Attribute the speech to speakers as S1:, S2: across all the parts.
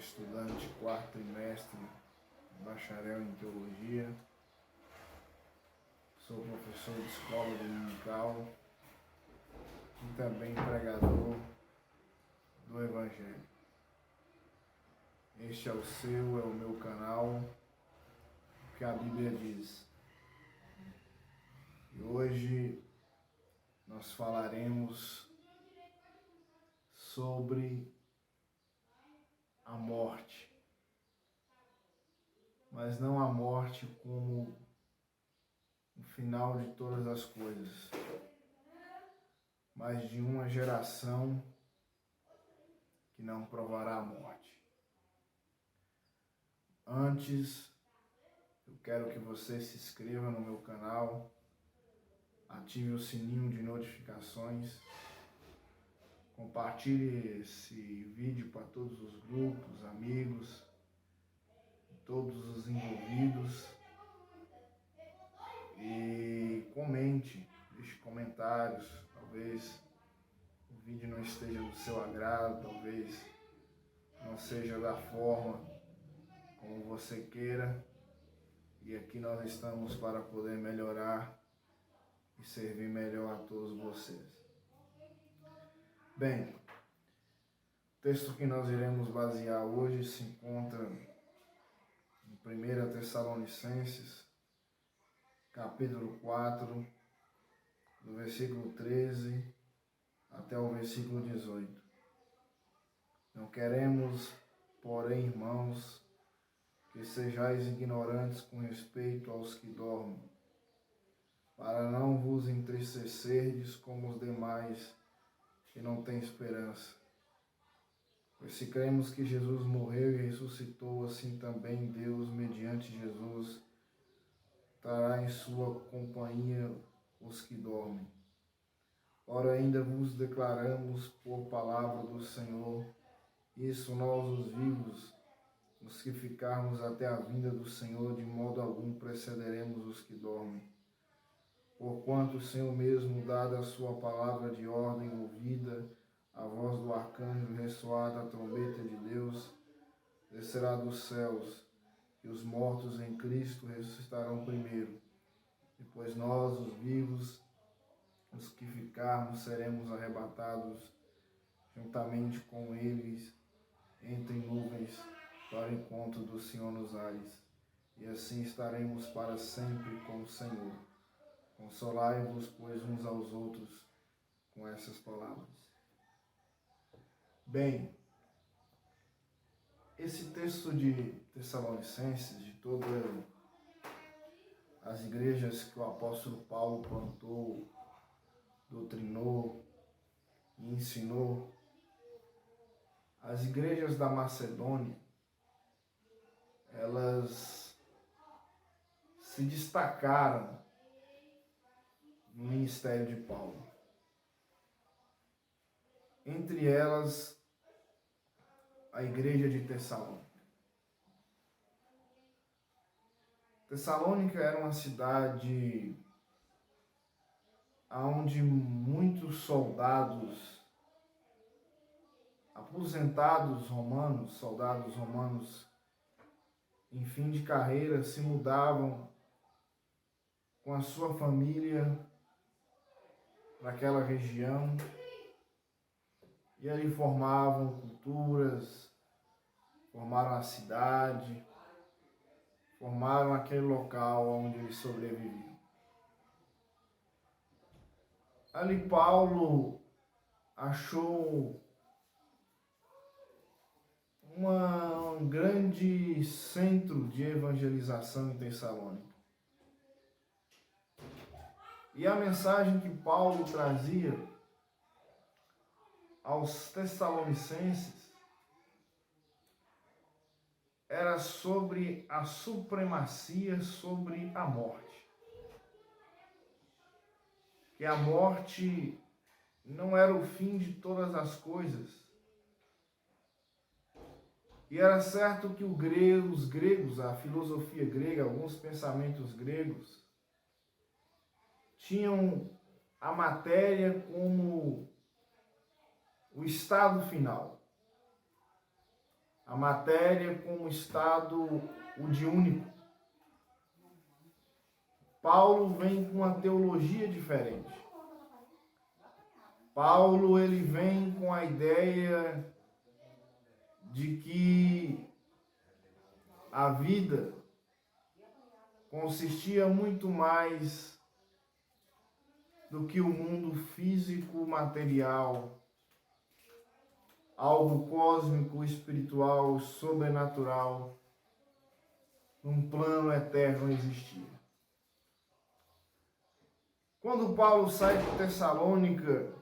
S1: estudante, quarto trimestre, bacharel em teologia. Sou professor de escola dominical e também pregador do Evangelho. Este é o seu, é o meu canal, o que a Bíblia diz. E hoje nós falaremos sobre a morte, mas não a morte como o final de todas as coisas, mas de uma geração que não provará a morte. Antes, eu quero que você se inscreva no meu canal, ative o sininho de notificações, compartilhe esse vídeo para todos os grupos, amigos, todos os envolvidos e comente, deixe comentários. Talvez o vídeo não esteja do seu agrado, talvez não seja da forma como você queira, e aqui nós estamos para poder melhorar e servir melhor a todos vocês. Bem, o texto que nós iremos basear hoje se encontra em 1 Tessalonicenses, capítulo 4, do versículo 13 até o versículo 18. Não queremos, porém, irmãos, que sejais ignorantes com respeito aos que dormem, para não vos entristecerdes como os demais que não têm esperança. Pois se cremos que Jesus morreu e ressuscitou, assim também Deus, mediante Jesus, trará em sua companhia os que dormem. Ora, ainda vos declaramos por palavra do Senhor, isso nós os vivos, os que ficarmos até a vinda do Senhor, de modo algum precederemos os que dormem. Porquanto o Senhor mesmo, dada a sua palavra de ordem, ouvida a voz do arcanjo, ressoada a trombeta de Deus, descerá dos céus, e os mortos em Cristo ressuscitarão primeiro. Depois nós, os vivos, os que ficarmos, seremos arrebatados juntamente com eles entre nuvens para o encontro do Senhor nos ares, e assim estaremos para sempre com o Senhor. Consolai-vos, pois, uns aos outros com essas palavras. Bem, esse texto de Tessalonicenses, de todas as igrejas que o apóstolo Paulo plantou, doutrinou e ensinou, as igrejas da Macedônia, elas se destacaram no ministério de Paulo. Entre elas, a igreja de Tessalônica. Tessalônica era uma cidade onde muitos soldados aposentados romanos, soldados romanos em fim de carreira, se mudavam com a sua família para aquela região e ali formavam culturas, formaram a cidade, formaram aquele local onde eles sobreviviam. Ali Paulo achou um grande centro de evangelização em Tessalônica. E a mensagem que Paulo trazia aos tessalonicenses era sobre a supremacia sobre a morte. Que a morte não era o fim de todas as coisas. E era certo que os gregos, a filosofia grega, alguns pensamentos gregos, tinham a matéria como o estado final. A a matéria como estado udiúnico. Paulo vem com uma teologia diferente. Paulo ele vem com a ideia de que a vida consistia muito mais do que o mundo físico, material, algo cósmico, espiritual, sobrenatural, num plano eterno existia. Quando Paulo sai de Tessalônica,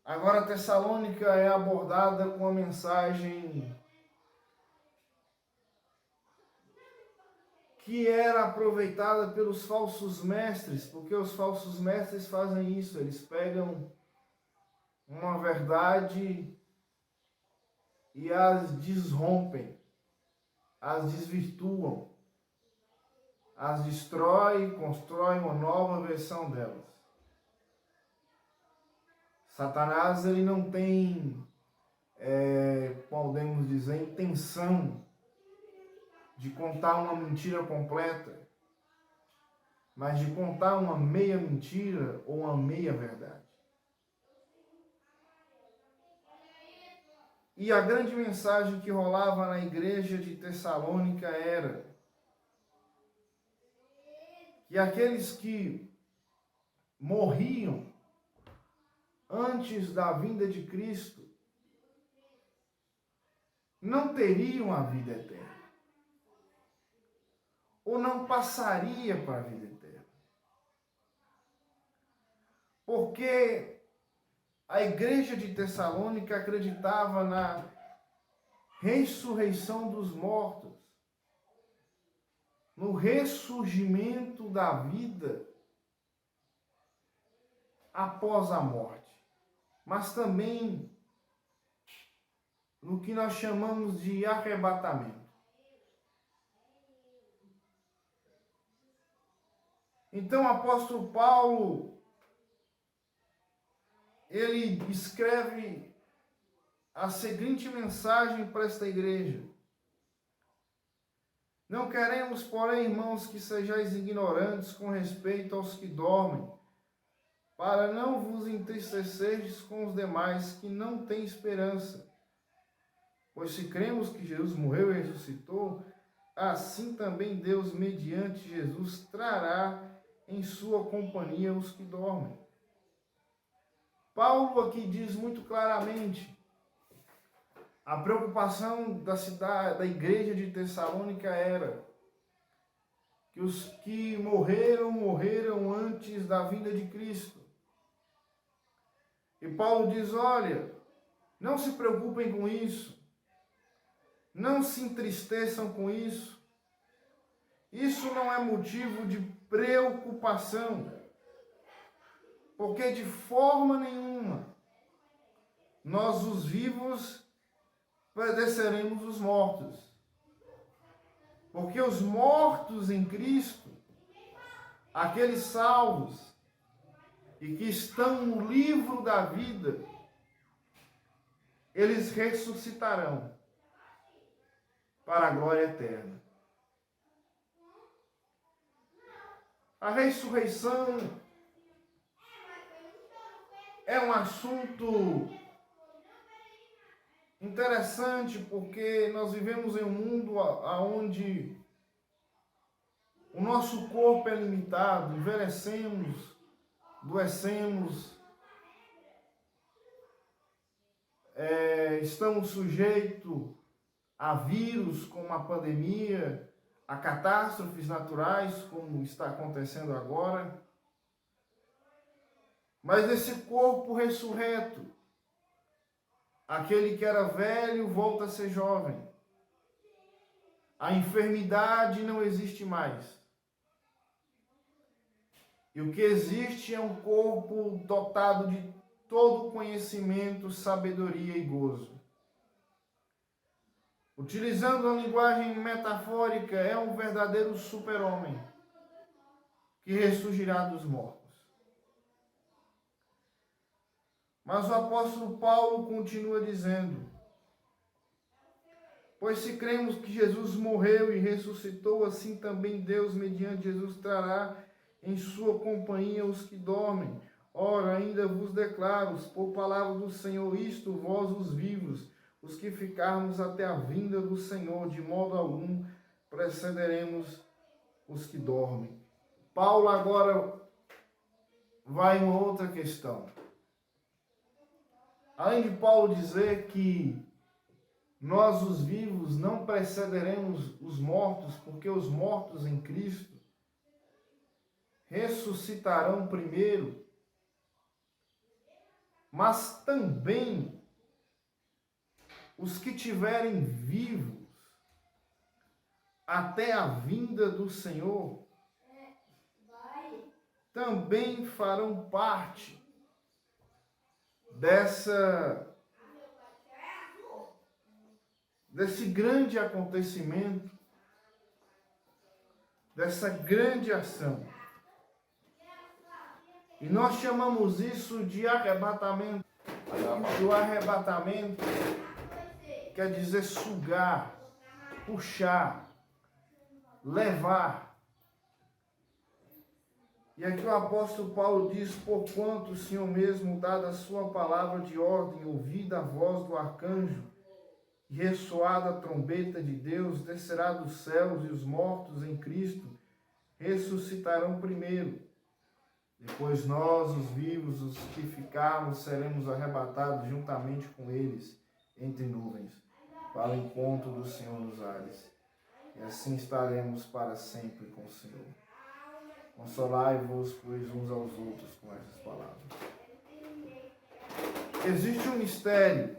S1: agora Tessalônica é abordada com a mensagem que era aproveitada pelos falsos mestres, porque os falsos mestres fazem isso, eles pegam uma verdade e as desrompem, as desvirtuam, as destrói e constrói uma nova versão delas. Satanás ele não tem, podemos dizer, intenção de contar uma mentira completa, mas de contar uma meia mentira ou uma meia verdade. E a grande mensagem que rolava na igreja de Tessalônica era que aqueles que morriam antes da vinda de Cristo não teriam a vida eterna, ou não passaria para a vida eterna. Porque a igreja de Tessalônica acreditava na ressurreição dos mortos, no ressurgimento da vida após a morte, mas também no que nós chamamos de arrebatamento. Então o apóstolo Paulo, ele escreve a seguinte mensagem para esta igreja: não queremos, porém, irmãos, que sejais ignorantes com respeito aos que dormem, para não vos entristecerdes com os demais que não têm esperança. Pois se cremos que Jesus morreu e ressuscitou, assim também Deus, mediante Jesus, trará em sua companhia os que dormem. Paulo aqui diz muito claramente a preocupação da cidade, da igreja de Tessalônica era que os que morreram antes da vinda de Cristo. E Paulo diz: olha, não se preocupem com isso, não se entristeçam com isso, isso não é motivo de preocupação, porque de forma nenhuma nós, os vivos, padeceremos os mortos. Porque os mortos em Cristo, aqueles salvos e que estão no livro da vida, eles ressuscitarão para a glória eterna. A ressurreição é um assunto interessante, porque nós vivemos em um mundo onde o nosso corpo é limitado, envelhecemos, adoecemos, estamos sujeitos a vírus como a pandemia, a catástrofes naturais como está acontecendo agora. Mas esse corpo ressurreto, aquele que era velho volta a ser jovem. A enfermidade não existe mais. E o que existe é um corpo dotado de todo conhecimento, sabedoria e gozo. Utilizando a linguagem metafórica, é um verdadeiro super-homem que ressurgirá dos mortos. Mas o apóstolo Paulo continua dizendo: pois se cremos que Jesus morreu e ressuscitou, assim também Deus, mediante Jesus, trará em sua companhia os que dormem. Ora, ainda vos declaro, por palavra do Senhor, isto, vós os vivos, os que ficarmos até a vinda do Senhor, de modo algum precederemos os que dormem. Paulo agora vai em outra questão. Além de Paulo dizer que nós, os vivos, não precederemos os mortos, porque os mortos em Cristo ressuscitarão primeiro, mas também os que tiverem vivos até a vinda do Senhor também farão parte desse grande acontecimento, dessa grande ação. E nós chamamos isso de arrebatamento. E o arrebatamento quer dizer sugar, puxar, levar. E aqui o apóstolo Paulo diz: porquanto o Senhor mesmo, dada a sua palavra de ordem, ouvida a voz do arcanjo, e ressoada a trombeta de Deus, descerá dos céus, e os mortos em Cristo ressuscitarão primeiro. Depois nós, os vivos, os que ficarmos, seremos arrebatados juntamente com eles entre nuvens, para o encontro do Senhor nos ares. E assim estaremos para sempre com o Senhor. Consolai-vos, pois, uns aos outros com essas palavras. Existe um mistério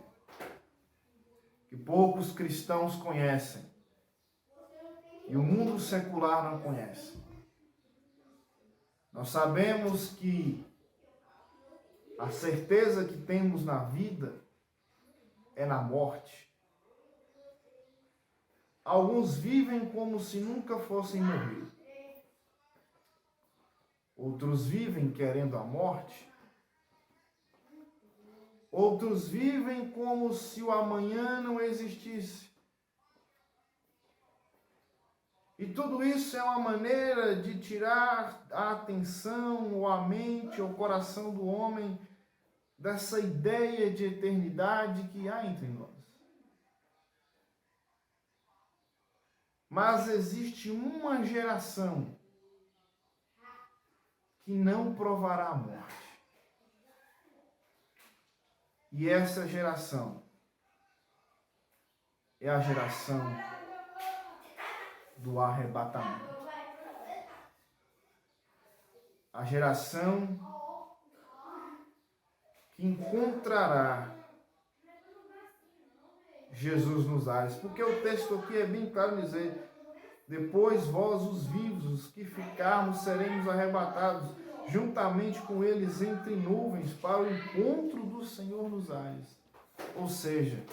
S1: que poucos cristãos conhecem e o mundo secular não conhece. Nós sabemos que a certeza que temos na vida é na morte. Alguns vivem como se nunca fossem morrer. Outros vivem querendo a morte. Outros vivem como se o amanhã não existisse. E tudo isso é uma maneira de tirar a atenção, ou a mente, ou o coração do homem dessa ideia de eternidade que há entre nós. Mas existe uma geração que não provará a morte. E essa geração é a geração do arrebatamento. A geração que encontrará Jesus nos ares. Porque o texto aqui é bem claro dizer: depois vós, os vivos, os que ficarmos, seremos arrebatados juntamente com eles entre nuvens para o encontro do Senhor nos ares. Ou seja,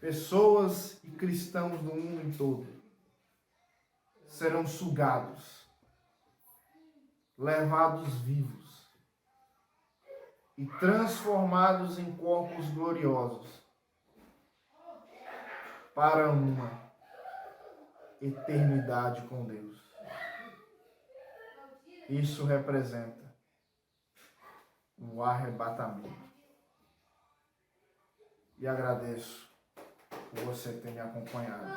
S1: pessoas e cristãos do mundo todo serão sugados, levados vivos e transformados em corpos gloriosos para uma eternidade com Deus. Isso representa o arrebatamento. E agradeço por você ter me acompanhado.